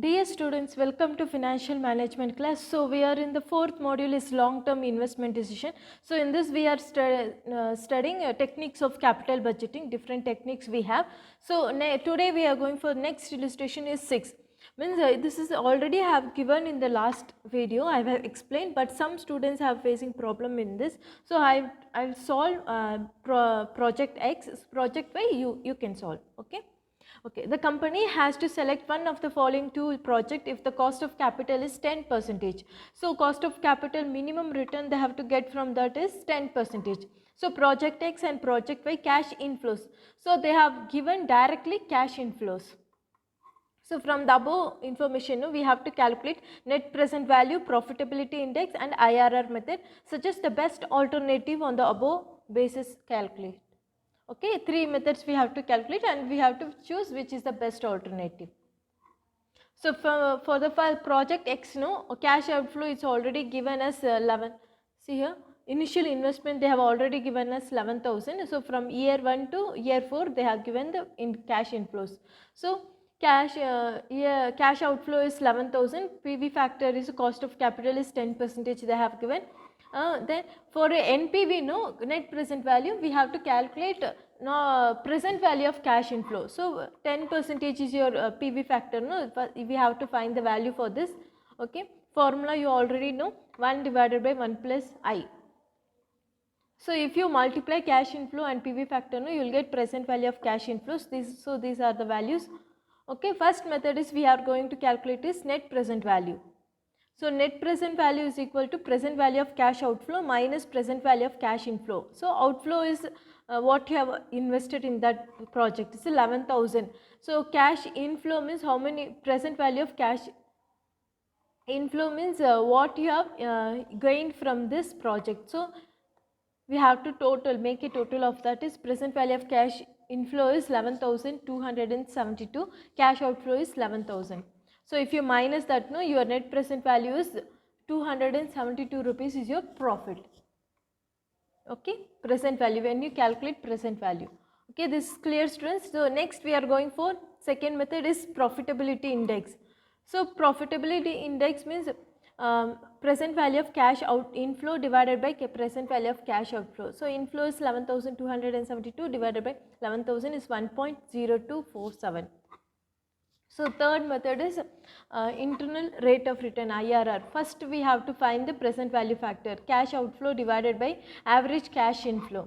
Dear students, welcome to financial management class. So we are in the fourth module is long term investment decision. So in this we are studying techniques of capital budgeting, different techniques we have. So today we are going for next illustration is 6. Means this is already I have given in the last video, I have explained, but some students have facing problem in this. So I'll solve project X, project Y you can solve, okay. Okay, the company has to select one of the following two project if the cost of capital is 10%. So cost of capital minimum return they have to get from that is 10%. So project X and project Y cash inflows. So they have given directly cash inflows. So from the above information we have to calculate net present value, profitability index and IRR method. Suggest the best alternative on the above basis calculate. Okay, three methods we have to calculate and we have to choose which is the best alternative. So for the project X, no, cash outflow is already given as 11. See here, initial investment they have already given us 11,000. So from year 1 to year 4 they have given the cash inflows. So cash cash outflow is 11,000. PV factor is cost of capital is 10% they have given. Then for NPV, no, net present value, we have to calculate present value of cash inflow. So 10% is your PV factor, no, we have to find the value for this. Okay, formula you already know, 1 divided by 1 plus I. So if you multiply cash inflow and PV factor, no, you will get present value of cash inflows. These are the values. Okay, first method is we are going to calculate is net present value. So net present value is equal to present value of cash outflow minus present value of cash inflow. So outflow is what you have invested in that project, it's 11,000. So cash inflow means how many, present value of cash inflow means what you have gained from this project. So we have to make a total of that is present value of cash inflow is 11,272, cash outflow is 11,000. So if you minus that, no, your net present value is 272 rupees is your profit. Okay, present value when you calculate present value. Okay, this is clear, students. So next we are going for second method is profitability index. So profitability index means present value of cash out inflow divided by present value of cash outflow. So inflow is 11,272 divided by 11,000 is 1.0247. So third method is internal rate of return, IRR. First we have to find the present value factor, cash outflow divided by average cash inflow.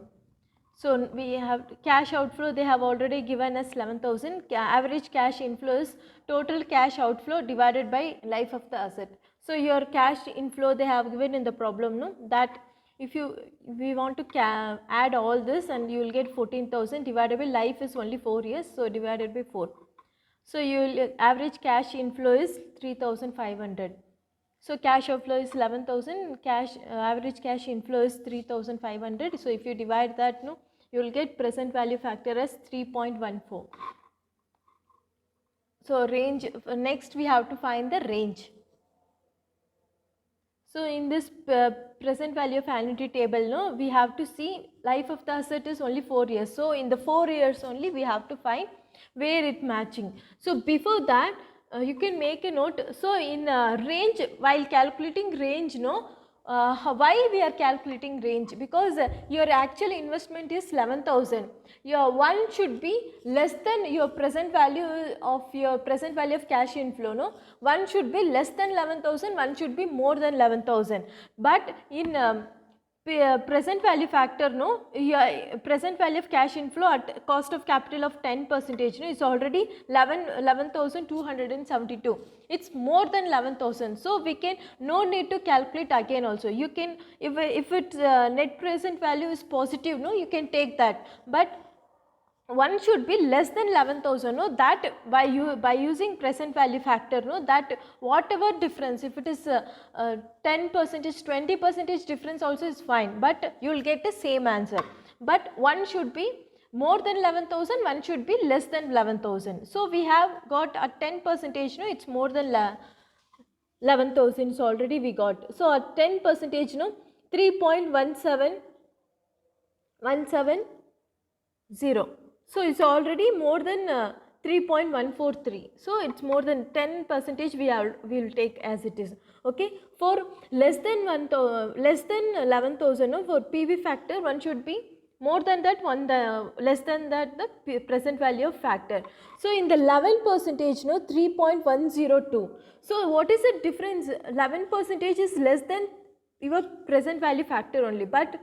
So we have cash outflow they have already given us 11,000, average cash inflow is total cash outflow divided by life of the asset. So your cash inflow they have given in the problem, no, that if we want to add all this and you will get 14,000 divided by life is only 4 years, so divided by 4. So you will average cash inflow is 3,500. So cash outflow is 11,000, cash average cash inflow is 3,500. So if you divide that, no, you will get present value factor as 3.14. So range, next we have to find the range. So in this present value of annuity table, no, we have to see life of the asset is only 4 years. So in the 4 years only we have to find where it matching. So before that you can make a note. So in range, while calculating range, no, why we are calculating range? Because your actual investment is 11,000. Your one should be less than your present value of cash inflow, no, one should be less than 11,000, one should be more than 11,000. But in present value factor, no, your present value of cash inflow at cost of capital of 10%, no, is already 11,272. It's more than 11,000. So we can no need to calculate again also. You can, if its net present value is positive, no, you can take that. But one should be less than 11,000, no, that by using present value factor, no, that whatever difference, if it is 10%, 20% difference also is fine, but you will get the same answer. But one should be more than 11,000, one should be less than 11,000. So we have got a 10%, no, it's more than 11,000 already we got. So a 10%, no, 3.1710. So it's already more than 3.143. So it's more than 10 percentage we will take as it is. Okay, for less than 11,000, no, for PV factor one should be more than that, less than that the present value of factor. So in the 11 percentage, no, 3.102. So what is the difference? 11 percentage is less than your present value factor only, but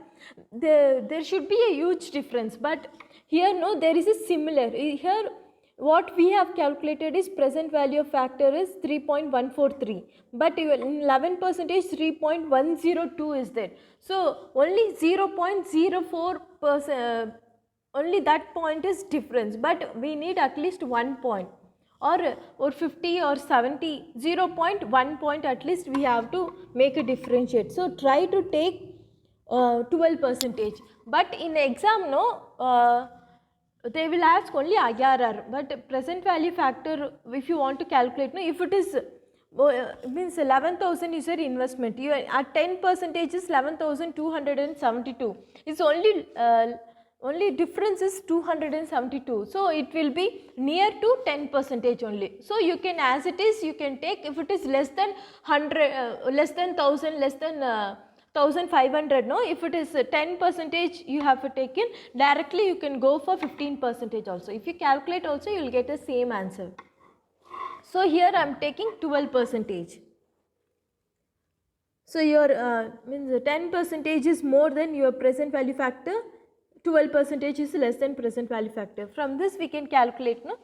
there should be a huge difference. But here no, there is a similar. Here what we have calculated is present value of factor is 3.143, but in 11 percentage 3.102 is there. So only 0.04%, only that point is difference, but we need at least 1 point, or 50 or 70, 0.1 point at least we have to make a differentiate. So try to take 12 percentage, but in exam no, they will ask only IRR, but present value factor if you want to calculate, no, if it is means 11,000 is your investment, you at 10 percentage is 11,272, it's only difference is 272, so it will be near to 10 percentage only. So you can, as it is, you can take, if it is less than 100, less than 1000, less than 1500, no, if it is 10 percentage you have taken, directly you can go for 15 percentage also. If you calculate also you will get the same answer. So here I am taking 12 percentage. So your means 10 percentage is more than your present value factor, 12 percentage is less than present value factor. From this we can calculate, no.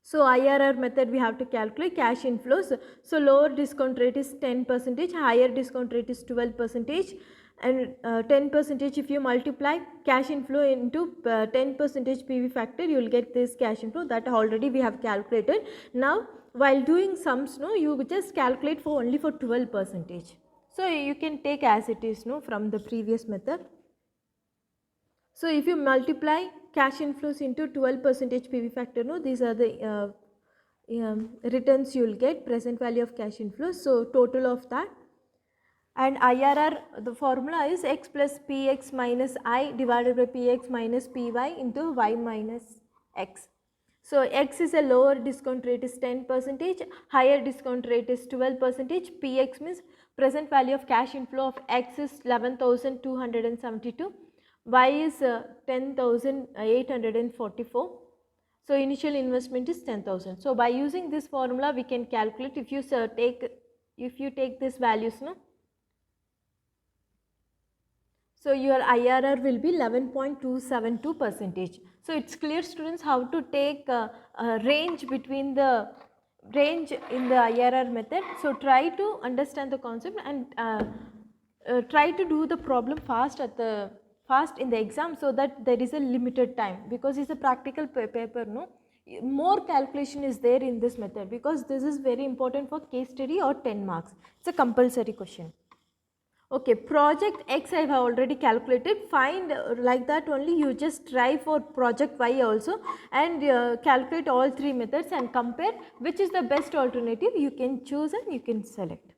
So IRR method we have to calculate cash inflows. So lower discount rate is 10 percentage, higher discount rate is 12 percentage, and 10 percentage if you multiply cash inflow into 10 percentage PV factor, you will get this cash inflow, that already we have calculated. Now while doing sums, no, you just calculate for only for 12 percentage. So you can take as it is, no, from the previous method. So if you multiply cash inflows into 12 percentage PV factor, no, these are the returns you will get, present value of cash inflows. So total of that, and IRR, the formula is x plus px minus I divided by px minus py into y minus x. So x is a lower discount rate is 10 percentage, higher discount rate is 12 percentage, px means present value of cash inflow of x is 11,272. Y is 10,844. So initial investment is 10,000. So by using this formula we can calculate, if you take this values, no. So your IRR will be 11.272 percentage. So it's clear, students, how to take a range between the range in the IRR method. So try to understand the concept and try to do the problem fast in the exam, so that there is a limited time, because it's a practical paper, no, more calculation is there in this method, because this is very important for case study or 10 marks. It's a compulsory question. Okay, project X I have already calculated, find like that only, you just try for project Y also and calculate all three methods and compare which is the best alternative, you can choose and you can select.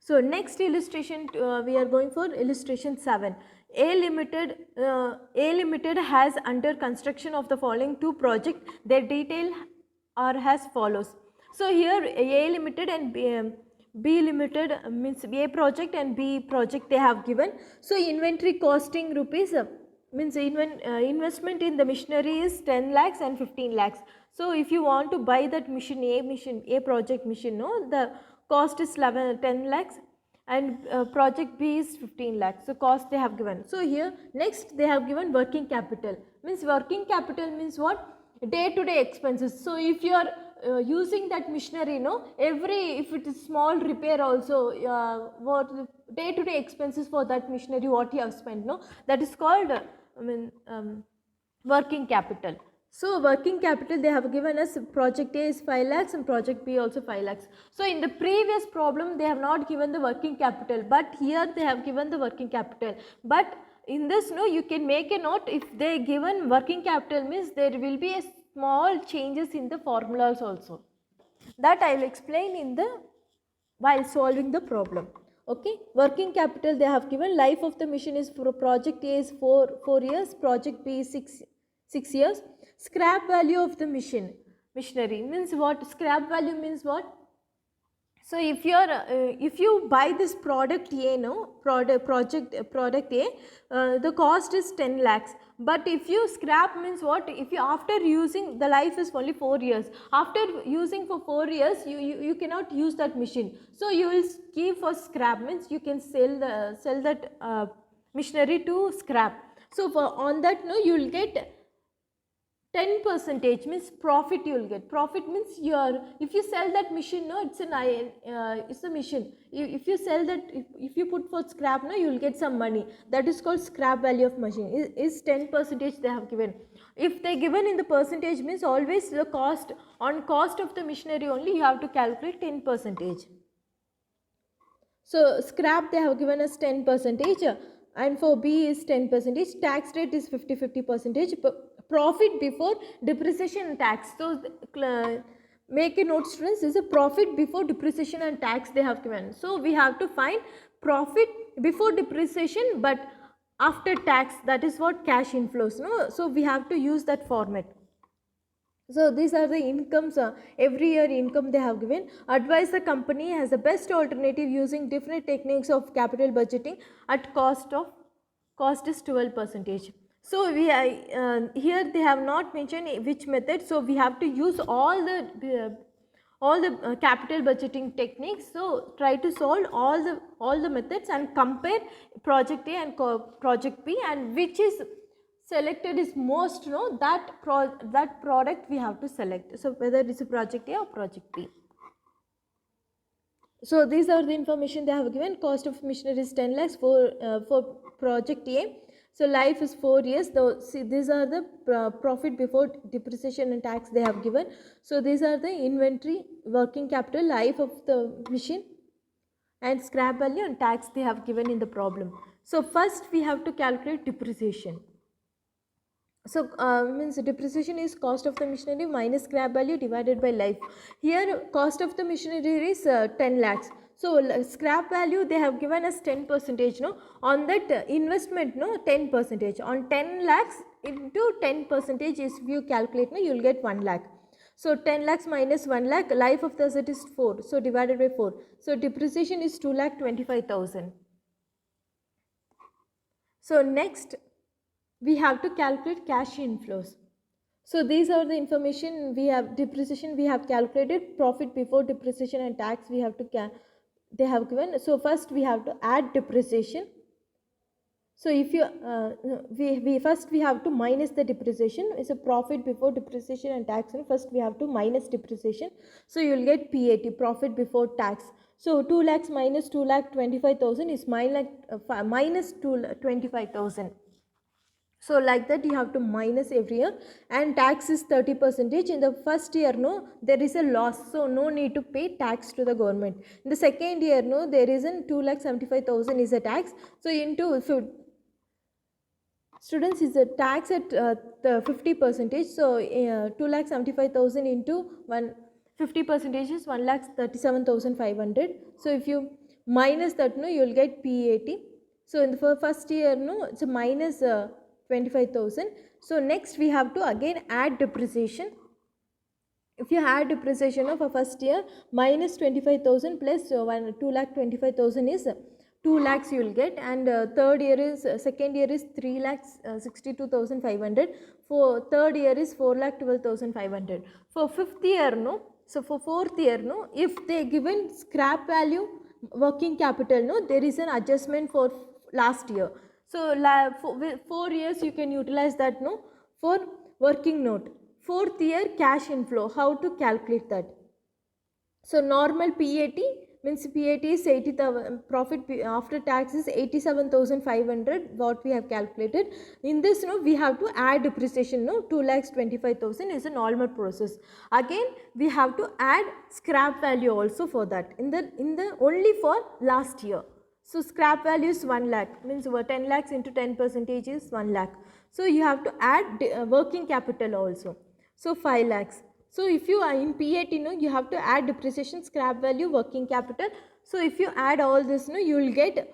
So next illustration we are going for illustration 7. A Limited has under construction of the following two projects. Their detail are as follows. So here A Limited and B Limited means A project and B project they have given. So inventory costing rupees means investment in the machinery is 10 lakhs and 15 lakhs. So if you want to buy that A project machine, no, the cost is 10 lakhs and project B is 15 lakhs. So cost they have given. So here next they have given working capital. Means working capital means what? Day to day expenses. So if you are using that machinery, no, if it is small repair also, what day to day expenses for that machinery what you have spent, no, that is called working capital. So working capital they have given us project A is 5 lakhs and project B also 5 lakhs. So in the previous problem they have not given the working capital, but here they have given the working capital. But in this, no, you can make a note, if they given working capital means there will be a small changes in the formulas also. That I will explain in the while solving the problem. Okay, working capital they have given, life of the machine is for project A is 4 years, project B is 6 years. Scrap value of the machinery means what? Scrap value means what? So if you buy this product A, no, product A, the cost is 10 lakhs. But if you scrap means what? If you after using, the life is only 4 years. After using for 4 years, you cannot use that machine. So you will give for scrap means you can sell that machinery to scrap. So on that, no, you will get 10% means profit you will get. Profit means if you sell that machine, no, it's a machine. If you sell that, if you put for scrap, no, you will get some money. That is called scrap value of machine. Is 10% they have given. If they given in the percentage means always the cost of the machinery only you have to calculate 10%. So scrap they have given us 10%, and for B is 10%. Tax rate is 50%. Profit before depreciation and tax. So make a note, students, is a profit before depreciation and tax they have given. So we have to find profit before depreciation but after tax, that is what cash inflows, no? So we have to use that format. So these are the incomes, every year income they have given. Advise the company has the best alternative using different techniques of capital budgeting at cost is 12%. So we here they have not mentioned which method. So we have to use all the capital budgeting techniques. So try to solve all the methods and compare project A and project B, and which is selected is most, no, that product we have to select. So whether it is a project A or project B. So these are the information they have given. Cost of machinery is 10 lakhs for project A. So life is 4 years. Though, see, these are the profit before depreciation and tax they have given. So these are the inventory, working capital, life of the machine, and scrap value and tax they have given in the problem. So first we have to calculate depreciation. So means depreciation is cost of the machinery minus scrap value divided by life. Here cost of the machinery is 10 lakhs. So scrap value they have given us 10%, no, on that investment, no, 10%. On 10 lakhs into 10% if you calculate, no, you will get 1 lakh. So 10 lakhs minus 1 lakh, life of the asset is 4, so divided by 4. So depreciation is 2,25,000. So next we have to calculate cash inflows. So these are the information we have. Depreciation we have calculated, profit before depreciation and tax we have to they have given. So first we have to add depreciation. So if you we have to minus the depreciation. It's a profit before depreciation and tax, and first we have to minus depreciation. So you will get PAT, profit before tax. So 2 lakhs minus 2,25,000 is minus 2,25,000. So like that you have to minus every year, and tax is 30%. In the first year, no, there is a loss, so no need to pay tax to the government. In the second year, no, there isn't 2,75,000 is a tax. So students is a tax at the 50%. So 2,75,000 into 50% is 1,37,500. So if you minus that, no, you will get PAT. So in the first year, no, it's a minus 25,000. So next we have to again add depreciation. If you add depreciation of a first year, minus 25,000 plus 2,25,000 is 2 lakhs you will get, and second year is 3,62,500. For third year is 4,12,500. For fifth year, no, so for fourth year, no, if they given scrap value, working capital, no, there is an adjustment for last year. So 4 years you can utilize that, no, for working note. Fourth year cash inflow, how to calculate that? So normal PAT means PAT is 80,000, profit after tax is 87,500, what we have calculated. In this, no, we have to add depreciation, no, 2,25,000 is a normal process. Again we have to add scrap value also for that in the only for last year. So scrap value is 1 lakh, means 10 lakhs into 10% is 1 lakh. So you have to add working capital also. So 5 lakhs. So if you are in PAT, you have to add depreciation, scrap value, working capital. So if you add all this, you will get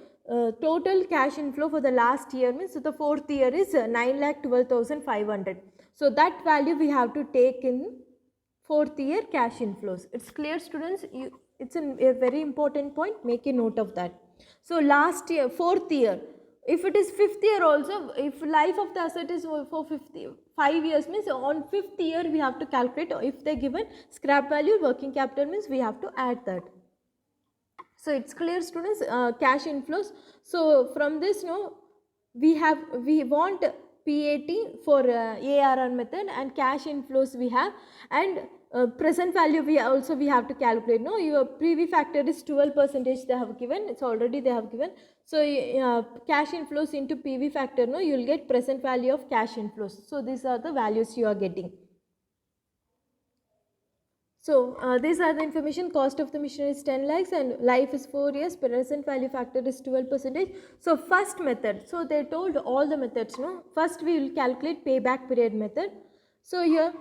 total cash inflow for the last year, means the fourth year is 9,12,500. So that value we have to take in fourth year cash inflows. It's clear, students? It's a very important point. Make a note of that. So last year, fourth year, if it is fifth year also, if life of the asset is for 5 years, means on fifth year we have to calculate. If they given scrap value, working capital, means we have to add that. So it's clear, students, cash inflows. So from this, no, we want PAT for ARR method, and cash inflows we have, and present value we have to calculate. No, your PV factor is 12% they have given. It's already they have given. So cash inflows into PV factor, no, you will get present value of cash inflows. So these are the values you are getting. So these are the information. Cost of the machinery is 10 lakhs and life is 4 years. Present value factor is 12%. So first method. So they told all the methods. No, first we will calculate payback period method. So here,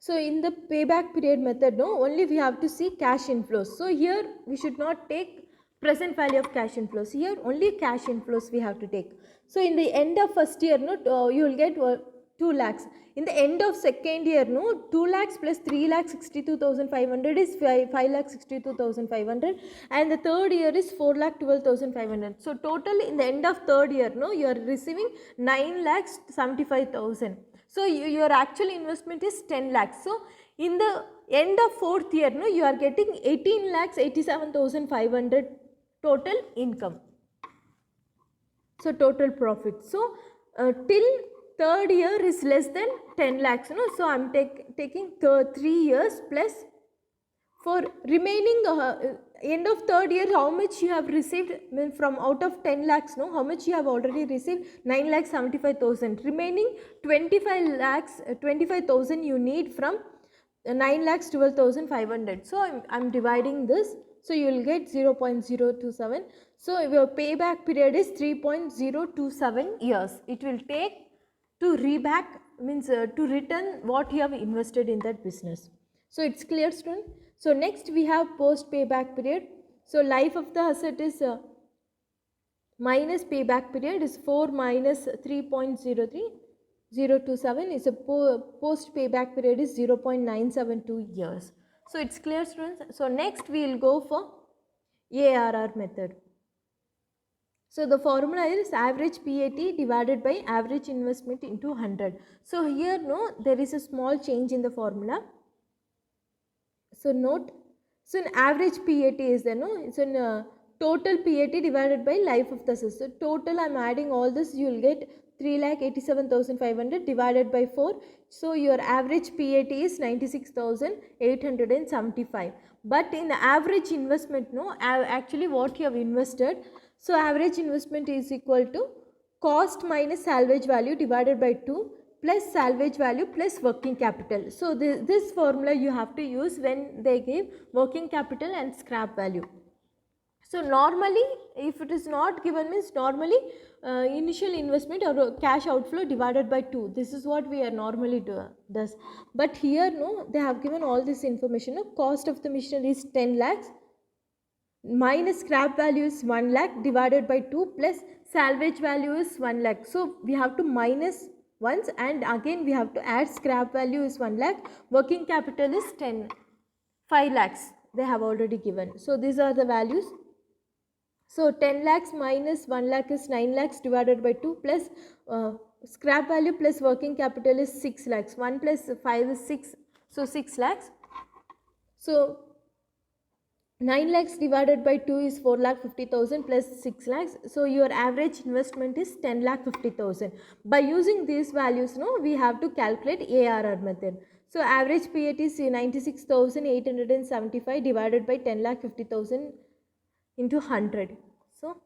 so in the payback period method, no, only we have to see cash inflows. So here we should not take present value of cash inflows. Here only cash inflows we have to take. So in the end of first year, no, you will get 2 lakhs. In the end of second year, no, 2 lakhs plus 3 lakhs 62,500 is 5 lakh 62,500, and the third year is 4 lakh 12,500. So total in the end of third year, no, you are receiving 9 lakhs 75,000. So your actual investment is 10 lakhs. So in the end of fourth year, no, you are getting 18 lakhs 87,500 total income. So total profit. So till third year is less than 10 lakhs. No? So I am taking 3 years plus for remaining end of third year, how much you have received, from out of 10 lakhs, no, how much you have already received? 9 lakhs 75,000. Remaining 25 lakhs 25,000 you need from 9 lakhs 12,500. So I'm dividing this. So you will get 0.027. So your payback period is 3.027 years. It will take to reback, means to return what you have invested in that business. So it's clear, student? So next we have post payback period. So life of the asset is minus payback period is 4 minus 3.03027 is a post payback period is 0.972 years. So it's clear, students? So next we will go for ARR method. So the formula is average PAT divided by average investment into 100. So here, no, there is a small change in the formula. So note, so an average PAT is there, no, it's an total PAT divided by life of the asset. So total, I am adding all this, you will get 3,87,500 divided by 4. So your average PAT is 96,875. But in the average investment, no, actually what you have invested, so average investment is equal to cost minus salvage value divided by 2 plus salvage value plus working capital. So this formula you have to use when they give working capital and scrap value. So normally, if it is not given, means normally initial investment or cash outflow divided by 2. This is what we are normally does. But here, no, they have given all this information. No? Cost of the machinery is 10 lakhs. Minus scrap value is 1 lakh divided by 2 plus salvage value is 1 lakh. So we have to minus once, and again we have to add scrap value is 1 lakh. Working capital is 5 lakhs they have already given. So these are the values. So 10 lakhs minus 1 lakh is 9 lakhs divided by 2 plus scrap value plus working capital is 6 lakhs. 1 plus 5 is 6. So 6 lakhs. So 9 lakhs divided by 2 is 4 lakh 50,000 plus 6 lakhs. So your average investment is 10 lakh 50,000. By using these values, no, we have to calculate ARR method. So average PAT is 96,875 divided by 10 lakh 50,000 into 100. So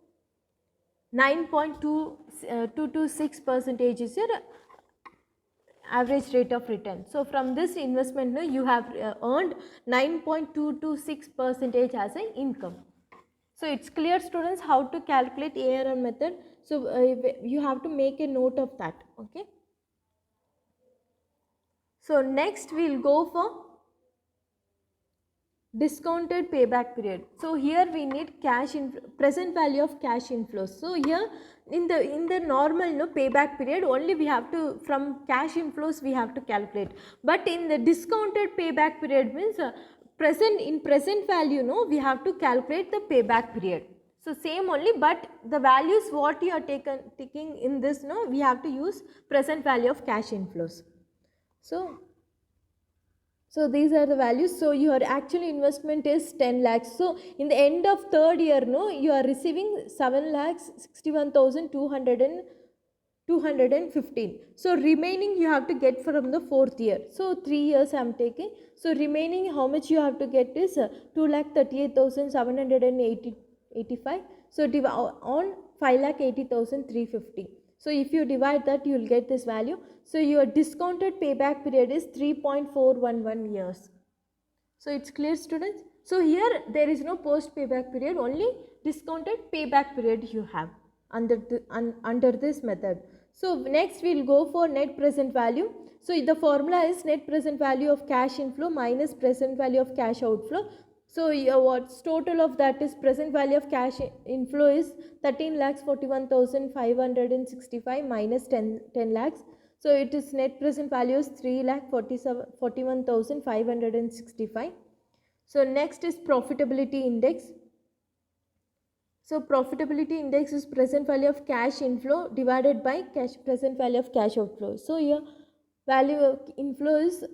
9.226% is your average rate of return. So from this investment, no, you have earned 9.226% as an income. So it's clear, students, how to calculate ARR method. So you have to make a note of that. Okay. So next we will go for discounted payback period. So here we need present value of cash inflows. So here in the normal payback period, only we have to, from cash inflows we have to calculate, but in the discounted payback period means present value we have to calculate the payback period. So same only, but the values what you are taking in this we have to use present value of cash inflows. So these are the values. So your actual investment is 10 lakhs. So in the end of third year, you are receiving 7,61,215. So remaining you have to get from the fourth year. So 3 years I am taking. So remaining how much you have to get is 2,38,785. So on 5,80,350. So if you divide that, you will get this value. So your discounted payback period is 3.411 years. So it's clear, students? So here there is no post payback period, only discounted payback period you have under this method. So next we will go for net present value. So the formula is net present value of cash inflow minus present value of cash outflow. So what's total of that is present value of cash inflow is 13,41,565 minus 10 lakhs. So it is net present value is 3,41,565. So next is profitability index. So profitability index is present value of cash inflow divided by present value of cash outflow. So your value of inflow is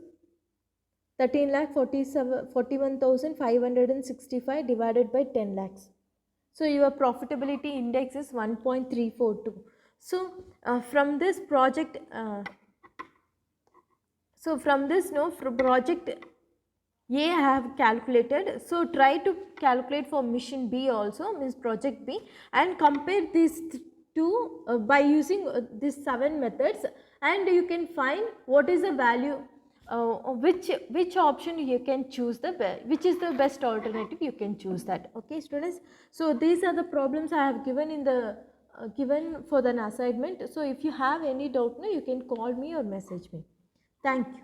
13,41,565 divided by 10 lakhs. So your profitability index is 1.342. So from this project, project A I have calculated. So try to calculate for mission B also, means project B, and compare these two by using these 7 methods, and you can find what is the value, which option you can choose, which is the best alternative, you can choose that. Okay, students. So these are the problems I have given in the given for the assignment. So if you have any doubt, you can call me or message me. Thank you.